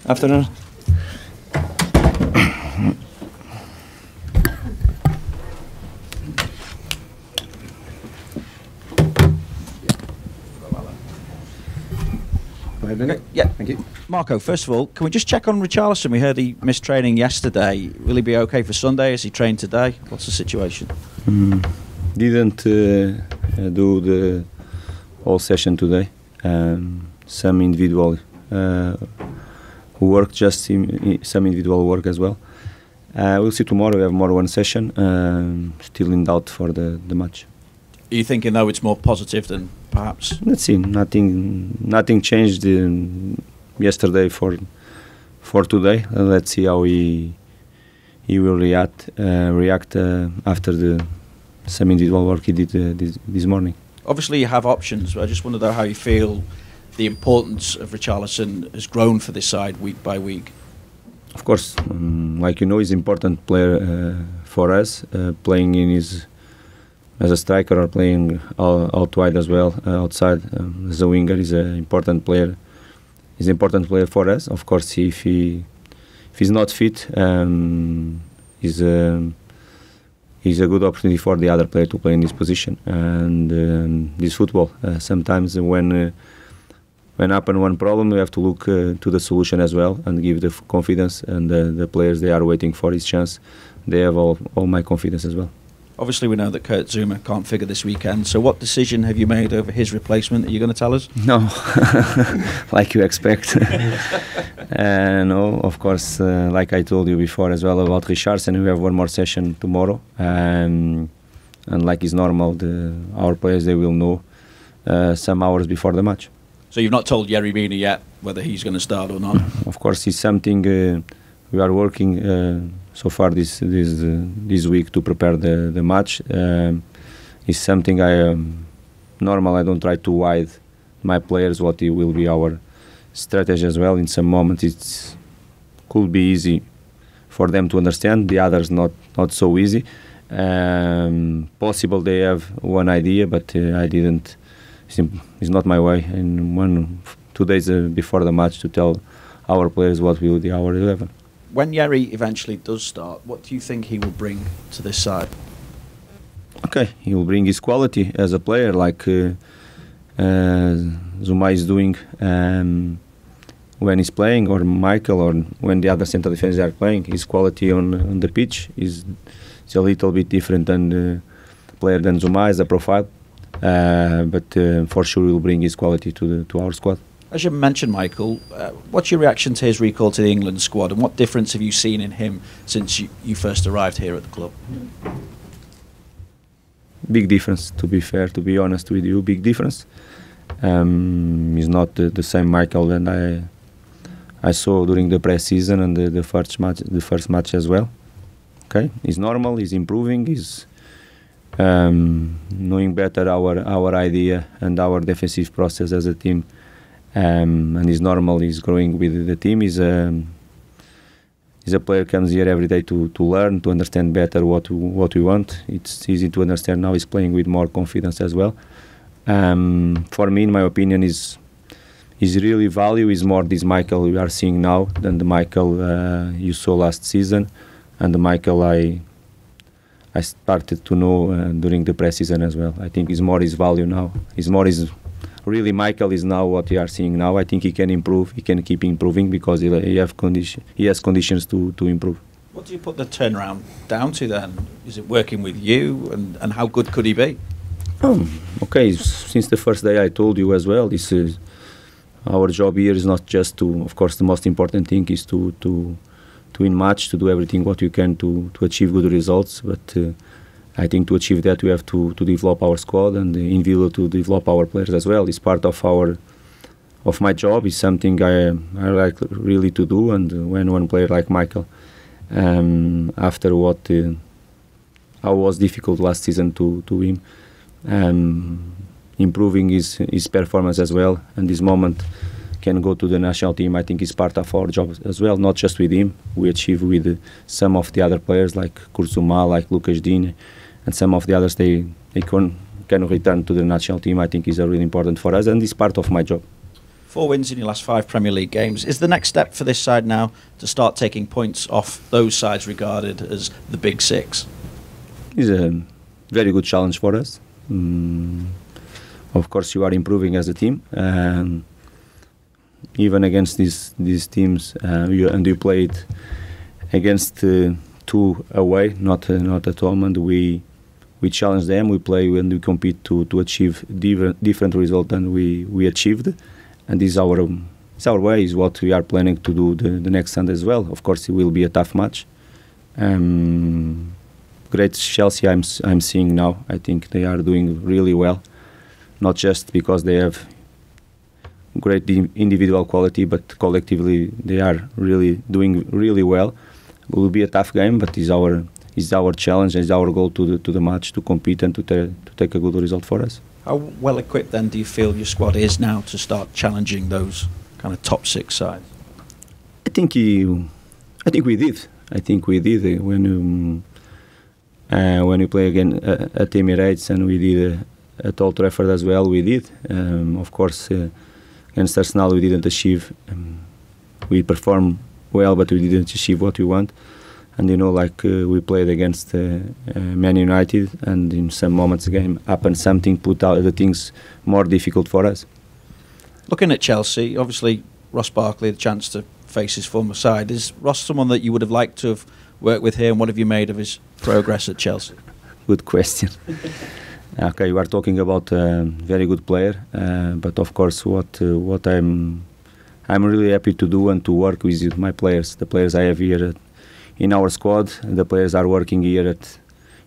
Afternoon. Yeah, thank you. Marco, first of all, can we just check on Richarlison? We heard he missed training yesterday. Will he be okay for Sunday? Has he trained today? What's the situation? Didn't do the whole session today. Some individual work, just some individual work as well. We'll see tomorrow. We have more one session. Still in doubt for the match. Are you thinking, though, it's more positive than perhaps? Let's see. Nothing changed yesterday for today. Let's see how he will react after some individual work he did this morning. Obviously, you have options, but I just want to know how you feel the importance of Richarlison has grown for this side week by week. Of course, like you know, he's an important player for us, playing as a striker or playing out wide as well, outside as a winger. He's an important player. He's an important player for us. Of course, if he's not fit, he's a good opportunity for the other player to play in this position. And this football, sometimes when happen one problem, we have to look to the solution as well and give the confidence. And the players, they are waiting for his chance. They have all my confidence as well. Obviously, we know that Kurt Zouma can't figure this weekend. So what decision have you made over his replacement? Are you going to tell us? No, like you expect. No, of course, like I told you before as well about Richarlison, we have one more session tomorrow. And like is normal, our players, they will know some hours before the match. So you've not told Yerry Mina yet whether he's going to start or not? Of course, it's something we are working so far this week to prepare the match. It's something normal. I don't try to hide my players what it will be our strategy as well. In some moments it could be easy for them to understand, the others not so easy. Possible they have one idea, but I didn't. It's not my way. And 2 days before the match to tell our players what will be our 11. When Yerry eventually does start, what do you think he will bring to this side? Okay, he will bring his quality as a player, like Zouma is doing when he's playing, or Michael, or when the other central defenders are playing. His quality on the pitch is a little bit different than player than Zouma as a profile, but for sure he will bring his quality to our squad. As you mentioned, Michael, what's your reaction to his recall to the England squad, and what difference have you seen in him since you first arrived here at the club? Big difference, to be fair, to be honest with you, big difference. He's not the same Michael that I saw during the pre-season and the first match as well. Okay, he's normal, he's improving, he's knowing better our idea and our defensive process as a team. And he's normal, he's growing with the team. He's a player comes here every day to learn, to understand better what we want. It's easy to understand now. He's playing with more confidence as well. For me, in my opinion, his really value is more this Michael we are seeing now than the Michael you saw last season, and the Michael I started to know during the pre-season as well. I think it's more his value now. Really, Michael is now what we are seeing now. I think he can improve. He can keep improving because he has conditions to improve. What do you put the turnaround down to then? Is it working with you, and how good could he be? Okay, since the first day I told you as well, our job here is not just to, of course, the most important thing is to win match, to do everything what you can to achieve good results, but I think to achieve that we have to develop our squad and individually to develop our players as well. It's part of my job. It's something I like really to do. And when one player like Michael, after how was difficult last season to him, improving his performance as well, and this moment can go to the national team. I think is part of our job as well. Not just with him, we achieve with some of the other players like Zouma, like Lucas Digne, and some of the others, they can return to the national team. I think is really important for us, and it's part of my job. 4 wins in your last 5 Premier League games. Is the next step for this side now to start taking points off those sides regarded as the big 6? It's a very good challenge for us. Of course, you are improving as a team. Even against these teams, you played against 2 away, not at home, and we challenge them. We play and we compete to achieve different result than we achieved, and this is our way. Is what we are planning to do the next Sunday as well. Of course, it will be a tough match. Great Chelsea, I'm seeing now. I think they are doing really well, not just because they have great individual quality, but collectively they are really doing really well. It will be a tough game, but it's our challenge, it's our goal to the match, to compete and to take a good result for us. How well equipped then do you feel your squad is now to start challenging those kind of top 6 sides? I think we did. I think we did when we play again at Emirates, and we did at Old Trafford as well. We did. Of course, against Arsenal we didn't achieve. We performed well, but we didn't achieve what we want. And we played against Man United, and in some moments the game happened something, put out the things more difficult for us. Looking at Chelsea, obviously Ross Barkley, the chance to face his former side. Is Ross someone that you would have liked to have worked with here, and what have you made of his progress at Chelsea? Good question. Okay, you are talking about a very good player, but of course what I'm really happy to do and to work with my players, the players I have here in our squad, the players are working here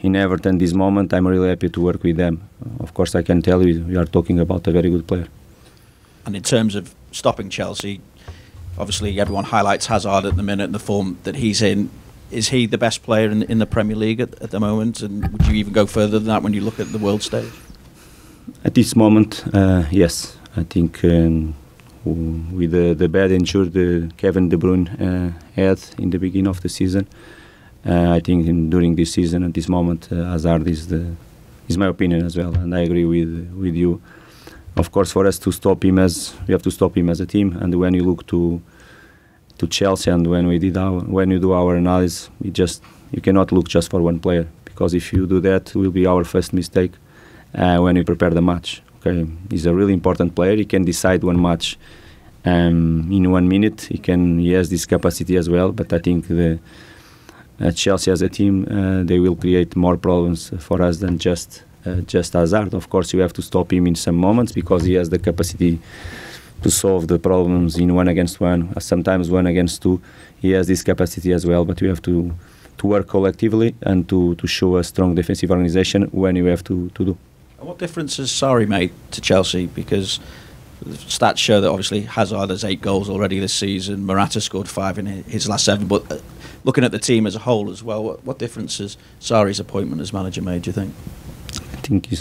in Everton this moment. I'm really happy to work with them. Of course, I can tell you, we are talking about a very good player. And in terms of stopping Chelsea, obviously everyone highlights Hazard at the minute and the form that he's in. Is he the best player in the Premier League at the moment? And would you even go further than that when you look at the world stage? At this moment, yes. I think with the bad injury Kevin De Bruyne had in the beginning of the season, I think during this season at this moment, Hazard is my opinion as well, and I agree with you. Of course, for us to stop him, we have to stop him as a team. And when you look to Chelsea, and when you do our analysis, you cannot look just for one player, because if you do that, it will be our first mistake when we prepare the match. Okay, he's a really important player. He can decide one match in 1 minute. He has this capacity as well. But I think Chelsea as a team, they will create more problems for us than just Hazard. Of course, you have to stop him in some moments because he has the capacity to solve the problems in 1-against-1, sometimes 1-against-2. He has this capacity as well, but we have to work collectively and to show a strong defensive organization when you have to do. And what difference has Sarri made to Chelsea? Because the stats show that obviously Hazard has 8 goals already this season. Morata scored 5 in his last 7. But looking at the team as a whole as well, what difference has Sarri's appointment as manager made, do you think? I think it's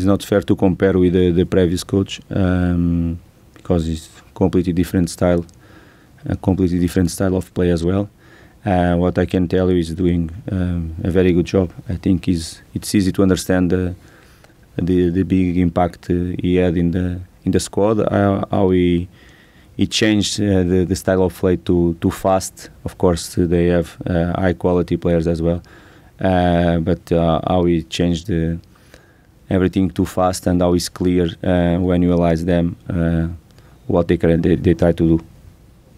not fair to compare with the previous coach. Because it's completely different style of play as well. What I can tell you is doing a very good job. I think it's easy to understand the big impact he had in the squad. How he changed the style of play too fast. Of course, they have high quality players as well, but how he changed everything too fast, and how it's clear when you analyze them. What they try to do.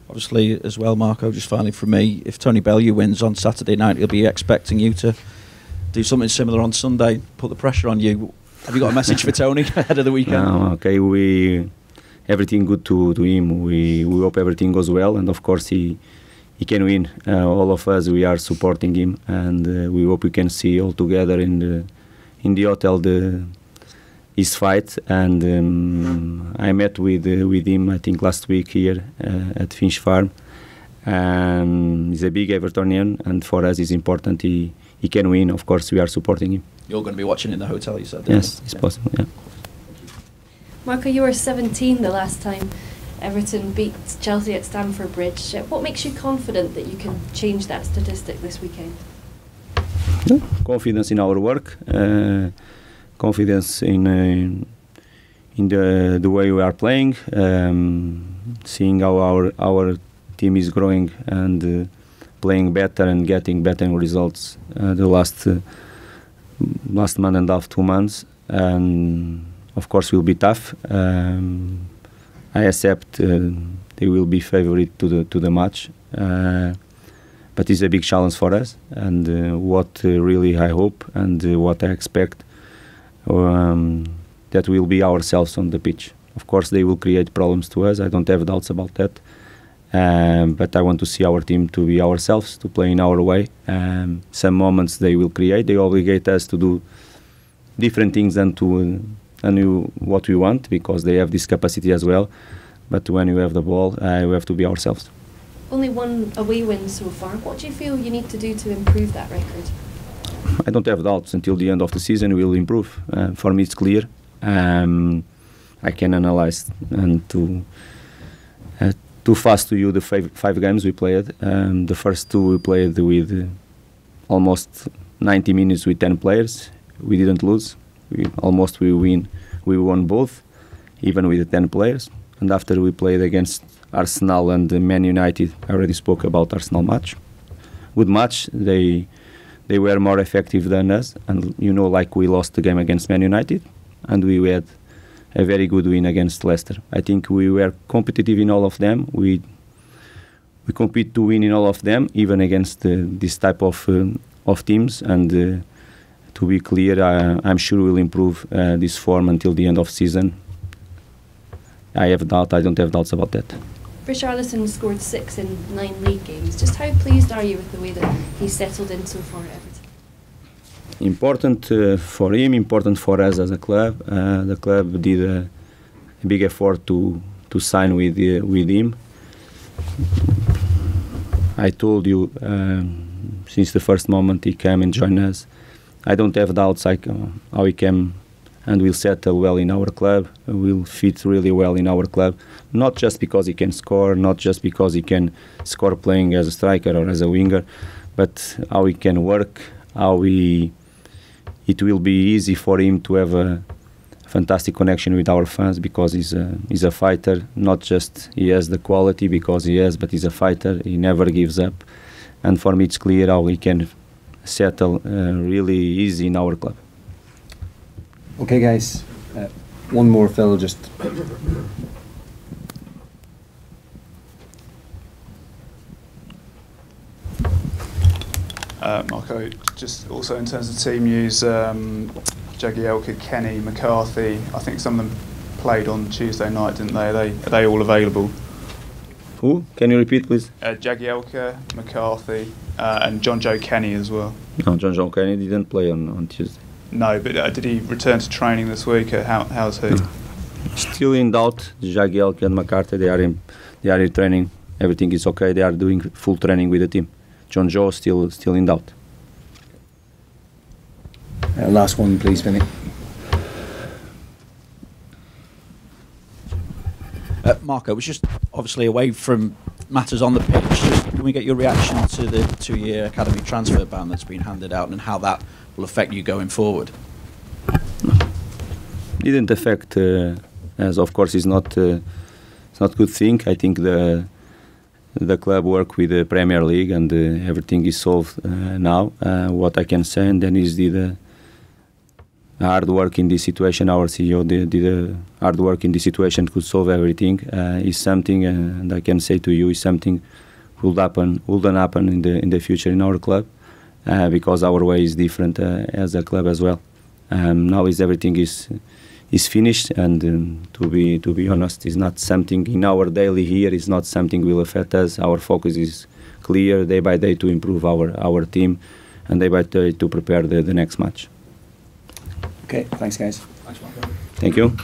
Obviously, as well, Marco, just finally from me, if Tony Bellew wins on Saturday night, he'll be expecting you to do something similar on Sunday, put the pressure on you. Have you got a message for Tony ahead of the weekend? Okay, everything good to him. We hope everything goes well, and of course he can win. All of us, we are supporting him, and we hope we can see all together in the hotel his fight. And I met with him, I think last week here at Finch Farm. He's a big Evertonian, and for us it's important he can win. Of course, we are supporting him. You're going to be watching in the hotel, you said? Yes, it's possible. Yeah. Marco, you were 17 the last time Everton beat Chelsea at Stamford Bridge. What makes you confident that you can change that statistic this weekend? Confidence in our work. Confidence in in the way we are playing, seeing how our team is growing and playing better and getting better results the last month and a half, 2 months, and of course will be tough. I accept they will be favorite to the match, but it's a big challenge for us. And what really I hope and what I expect that we'll be ourselves on the pitch. Of course, they will create problems to us. I don't have doubts about that. But I want to see our team to be ourselves, to play in our way. Some moments they will create. They obligate us to do different things than what we want, because they have this capacity as well. But when you have the ball, we have to be ourselves. Only one away win so far. What do you feel you need to do to improve that record? I don't have doubts. Until the end of the season, we will improve. For me, it's clear. I can analyze and too fast to you the five games we played. The first two we played with almost 90 minutes with 10 players. We didn't lose. We won both, even with the 10 players. And after we played against Arsenal and Man United, I already spoke about Arsenal match. Good match. They were more effective than us, and like we lost the game against Man United, and we had a very good win against Leicester. I think we were competitive in all of them. We compete to win in all of them, even against this type of teams. And to be clear, I'm sure we'll improve this form until the end of season. I don't have doubts about that. Richarlison scored 6 in 9 league games. Just how pleased are you with the way that he's settled in so far at Everton? Important for him, important for us as a club. The club did a big effort to sign with him. I told you since the first moment he came and joined us, I don't have doubts how he came and will settle well in our club, will fit really well in our club, not just because he can score, not just because he can score playing as a striker or as a winger, but how he can work, it will be easy for him to have a fantastic connection with our fans, because he's a fighter. Not just he has the quality because he has, but he's a fighter. He never gives up, and for me it's clear how he can settle really easy in our club. Okay, guys, one more, Phil. Just Marco, just also in terms of team news, Jagielka, Kenny, McCarthy, I think some of them played on Tuesday night, didn't they? Are they all available? Who? Can you repeat, please? Jagielka, McCarthy, and John Joe Kenny as well. No, John Joe Kenny didn't play on Tuesday. No, but did he return to training this week? How's he? Still in doubt. Jagielka and McCarthy, they are in training. Everything is okay. They are doing full training with the team. John Joe still in doubt. last one, please, Vinny. Marco, was just obviously away from matters on the pitch. Just, can we get your reaction to the 2-year academy transfer ban that's been handed out and how that will affect you going forward? Didn't affect, as of course it's not a good thing. I think the club work with the Premier League and everything is solved now. What I can say, and then is the hard work in this situation. Our CEO did hard work in this situation, could solve everything. Is something, and I can say to you, is something will happen in the future in our club, because our way is different as a club as well. Now everything is finished, and to be honest, is not something in our daily here. Is not something will affect us. Our focus is clear day by day to improve our team, and day by day to prepare the next match. Okay, thanks guys. Thank you.